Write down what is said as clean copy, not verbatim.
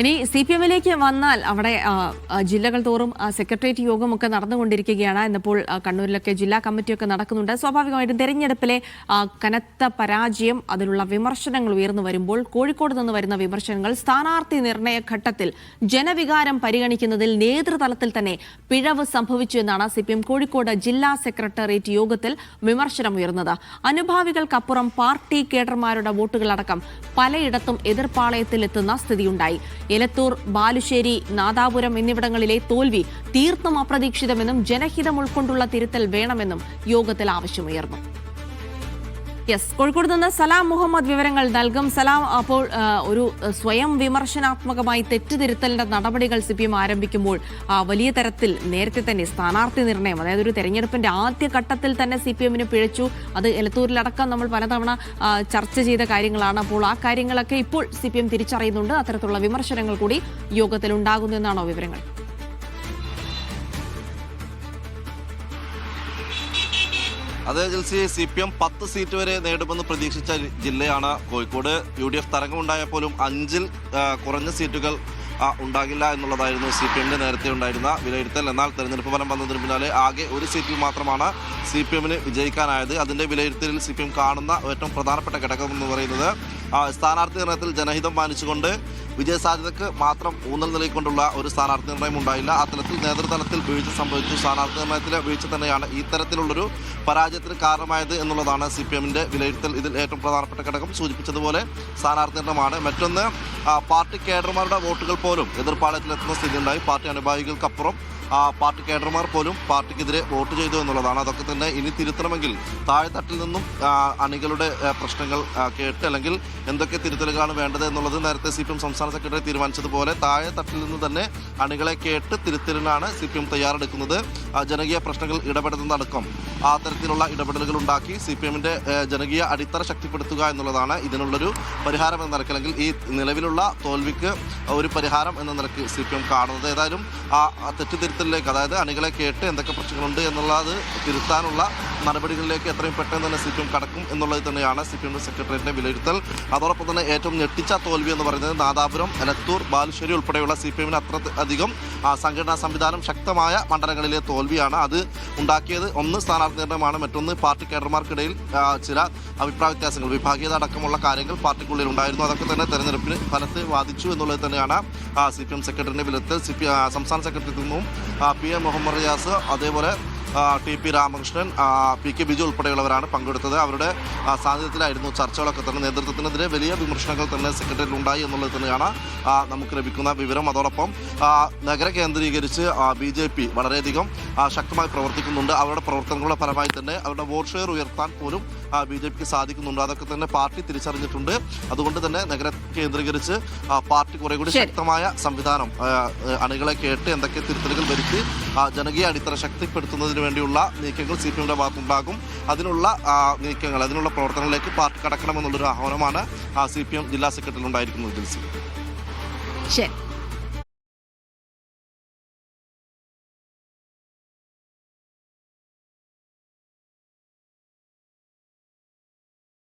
ഇനി CPM-ലേക്ക് വന്നാൽ അവിടെ ജില്ലകൾ തോറും സെക്രട്ടേറിയറ്റ് യോഗമൊക്കെ നടന്നുകൊണ്ടിരിക്കുകയാണ്. ഇന്നിപ്പോൾ കണ്ണൂരിലൊക്കെ ജില്ലാ കമ്മിറ്റിയൊക്കെ നടക്കുന്നുണ്ട്. സ്വാഭാവികമായിട്ടും തെരഞ്ഞെടുപ്പിലെ കനത്ത പരാജയം, അതിലുള്ള വിമർശനങ്ങൾ ഉയർന്നു വരുമ്പോൾ കോഴിക്കോട് നിന്ന് വരുന്ന വിമർശനങ്ങൾ സ്ഥാനാർത്ഥി നിർണയ ഘട്ടത്തിൽ ജനവികാരം പരിഗണിക്കുന്നതിൽ നേതൃതലത്തിൽ തന്നെ പിഴവ് സംഭവിച്ചു എന്നാണ് CPM കോഴിക്കോട് ജില്ലാ സെക്രട്ടേറിയറ്റ് യോഗത്തിൽ വിമർശനം ഉയർന്നത്. അനുഭാവികൾക്കപ്പുറം പാർട്ടി കേഡർമാരുടെ വോട്ടുകളടക്കം പലയിടത്തും എതിർപ്പാളയത്തിലെത്തുന്ന സ്ഥിതിയുണ്ടായി. എലത്തൂർ, ബാലുശ്ശേരി, നാദാപുരം എന്നിവിടങ്ങളിലെ തോൽവി തീർത്തും അപ്രതീക്ഷിതമെന്നും ജനഹിതം ഉൾക്കൊണ്ടുള്ള തിരുത്തൽ വേണമെന്നും യോഗത്തിൽ ആവശ്യമുയർന്നു. കോഴിക്കോട് നിന്ന് സലാം മുഹമ്മദ് വിവരങ്ങൾ നൽകും. സലാം, അപ്പോൾ ഒരു സ്വയം വിമർശനാത്മകമായി തെറ്റുതിരുത്തലിന്റെ നടപടികൾ CPM ആരംഭിക്കുമ്പോൾ വലിയ തരത്തിൽ നേരത്തെ തന്നെ സ്ഥാനാർത്ഥി നിർണയം, അതായത് ഒരു തെരഞ്ഞെടുപ്പിന്റെ ആദ്യ ഘട്ടത്തിൽ തന്നെ CPM-ന് പിഴച്ചു. അത് എലത്തൂരിലടക്കം നമ്മൾ പലതവണ ചർച്ച ചെയ്ത കാര്യങ്ങളാണ്. അപ്പോൾ ആ കാര്യങ്ങളൊക്കെ ഇപ്പോൾ CPM തിരിച്ചറിയുന്നുണ്ട്. അത്തരത്തിലുള്ള വിമർശനങ്ങൾ കൂടി യോഗത്തിൽ ഉണ്ടാകുന്നു എന്നാണോ വിവരങ്ങൾ? അതേ ജിൽസി, CPM 10 സീറ്റ് വരെ നേടുമെന്ന് പ്രതീക്ഷിച്ച ജില്ലയാണ് കോഴിക്കോട്. UDF തരംഗമുണ്ടായ പോലും 5-ൽ കുറഞ്ഞ സീറ്റുകൾ ഉണ്ടാകില്ല എന്നുള്ളതായിരുന്നു CPM-ന് നേരത്തെ ഉണ്ടായിരുന്ന വിലയിരുത്തൽ. എന്നാൽ തെരഞ്ഞെടുപ്പ് ഫലം വന്നതിന് പിന്നാലെ ആകെ ഒരു സീറ്റിൽ മാത്രമാണ് CPM-ന് വിജയിക്കാനായത്. അതിൻ്റെ വിലയിരുത്തലിൽ CPM കാണുന്ന ഏറ്റവും പ്രധാനപ്പെട്ട ഘടകം എന്ന് പറയുന്നത് സ്ഥാനാർത്ഥി നിർണയത്തിൽ ജനഹിതം മാനിച്ചുകൊണ്ട് വിജയസാധ്യതയ്ക്ക് മാത്രം ഊന്നൽ നൽകിക്കൊണ്ടുള്ള ഒരു സ്ഥാനാർത്ഥി നിർണയം ഉണ്ടായില്ല. അത്തരത്തിൽ നേതൃതലത്തിൽ വീഴ്ച സംഭവിച്ചു. സ്ഥാനാർത്ഥി നിർണയത്തിലെ വീഴ്ച തന്നെയാണ് ഈ തരത്തിലുള്ളൊരു പരാജയത്തിന് കാരണമായത് എന്നുള്ളതാണ് CPM-ന്റെ വിലയിരുത്തൽ. ഇതിൽ ഏറ്റവും പ്രധാനപ്പെട്ട ഘടകം സൂചിപ്പിച്ചതുപോലെ സ്ഥാനാർത്ഥി നിർണയമാണ്. മറ്റൊന്ന്, പാർട്ടി കേഡർമാരുടെ വോട്ടുകൾ പോലും എതിർപ്പാളയത്തിലെത്തുന്ന സ്ഥിതിയുണ്ടായി. പാർട്ടി അനുഭാവികൾക്കപ്പുറം പാർട്ടി കേഡർമാർ പോലും പാർട്ടിക്കെതിരെ വോട്ട് ചെയ്തു എന്നുള്ളതാണ്. അതൊക്കെ തന്നെ ഇനി തിരുത്തണമെങ്കിൽ താഴെത്തട്ടിൽ നിന്നും അണികളുടെ പ്രശ്നങ്ങൾ കേട്ട്, അല്ലെങ്കിൽ എന്തൊക്കെ തിരുത്തലുകളാണ് വേണ്ടത് എന്നുള്ളത് നേരത്തെ CPM സംസ്ഥാന സെക്രട്ടറി തീരുമാനിച്ചതുപോലെ താഴെത്തട്ടിൽ നിന്ന് തന്നെ അണികളെ കേട്ട് തിരുത്തലിനാണ് CPM തയ്യാറെടുക്കുന്നത്. ജനകീയ പ്രശ്നങ്ങൾ ഇടപെടുന്നതടക്കം ആ തരത്തിലുള്ള ഇടപെടലുകൾ ഉണ്ടാക്കി CPM-ന്റെ ജനകീയ അടിത്തറ ശക്തിപ്പെടുത്തുക എന്നുള്ളതാണ് ഇതിനുള്ളൊരു പരിഹാരം എന്ന നിലയ്ക്ക്, അല്ലെങ്കിൽ ഈ നിലവിലുള്ള തോൽവിക്ക് ഒരു പരിഹാരം എന്ന നിലയ്ക്ക് CPM കാണുന്നത്. ഏതായാലും ആ തെറ്റുതിരുത്തലിലേക്ക്, അതായത് അണികളെ കേട്ട് എന്തൊക്കെ പ്രശ്നങ്ങളുണ്ട് എന്നുള്ളത് തിരുത്താനുള്ള നടപടികളിലേക്ക് എത്രയും പെട്ടെന്ന് തന്നെ CPM കടക്കും എന്നുള്ളത് തന്നെയാണ് CPM സെക്രട്ടേറിയറ്റിന്റെ വിലയിരുത്തൽ. അതോടൊപ്പം തന്നെ ഏറ്റവും ഞെട്ടിച്ച തോൽവി എന്ന് പറയുന്നത് നാദാപുരം, എലത്തൂർ, ബാലുശ്ശേരി ഉൾപ്പെടെയുള്ള CPM-ന് അധികം സംഘടനാ സംവിധാനം ശക്തമായ മണ്ഡലങ്ങളിലെ തോൽവിയാണ്. അത് ഉണ്ടാക്കിയത് ഒന്ന് സ്ഥാനാർത്ഥി നിർണയമാണ്, മറ്റൊന്ന് പാർട്ടി കേഡർമാർക്കിടയിൽ ചില അഭിപ്രായ വ്യത്യാസങ്ങൾ, വിഭാഗീയത അടക്കമുള്ള കാര്യങ്ങൾ പാർട്ടിക്കുള്ളിൽ ഉണ്ടായിരുന്നു. അതൊക്കെ തന്നെ തെരഞ്ഞെടുപ്പിന് ഫലത്തെ ബാധിച്ചു എന്നുള്ളത് തന്നെയാണ് CPM സെക്രട്ടറിന്റെ വിലയിരുത്തൽ. സംസ്ഥാന സെക്രട്ടറിയിൽ നിന്നും PM മുഹമ്മദ് റിയാസ്, അതേപോലെ TP രാമകൃഷ്ണൻ, PK ബിജു ഉൾപ്പെടെയുള്ളവരാണ് പങ്കെടുത്തത്. അവരുടെ സാന്നിധ്യത്തിലായിരുന്നു ചർച്ചകളൊക്കെ തന്നെ. നേതൃത്വത്തിനെതിരെ വലിയ വിമർശനങ്ങൾ തന്നെ സെക്രട്ടറിയിൽ ഉണ്ടായി എന്നുള്ളത് തന്നെയാണ് നമുക്ക് ലഭിക്കുന്ന വിവരം. അതോടൊപ്പം നഗരം കേന്ദ്രീകരിച്ച് BJP വളരെയധികം ശക്തമായി പ്രവർത്തിക്കുന്നുണ്ട്. അവരുടെ പ്രവർത്തനങ്ങളുടെ ഫലമായി തന്നെ അവരുടെ വോട്ട് ഷെയർ ഉയർത്താൻ പോലും BJPക്ക് സാധിക്കുന്നുണ്ട്. അതൊക്കെ തന്നെ പാർട്ടി തിരിച്ചറിഞ്ഞിട്ടുണ്ട്. അതുകൊണ്ട് തന്നെ നഗരം കേന്ദ്രീകരിച്ച് പാർട്ടി കുറെ കൂടി ശക്തമായ സംവിധാനം, അണികളെ കേട്ട് എന്തൊക്കെ തിരുത്തലുകൾ വരുത്തി ജനകീയ അടിത്തറ ശക്തിപ്പെടുത്തുന്നതിന് വേണ്ടിയുള്ള നീക്കങ്ങൾ CPM-ന്റെ ഭാഗത്തുണ്ടാകും. അതിനുള്ള നീക്കങ്ങൾ, അതിനുള്ള പ്രവർത്തനങ്ങളിലേക്ക് പാർട്ടി കടക്കണമെന്നുള്ളൊരു ആഹ്വാനമാണ് CPM ജില്ലാ സെക്രട്ടറിയിൽ ഉണ്ടായിരിക്കുന്നത്. ശരി.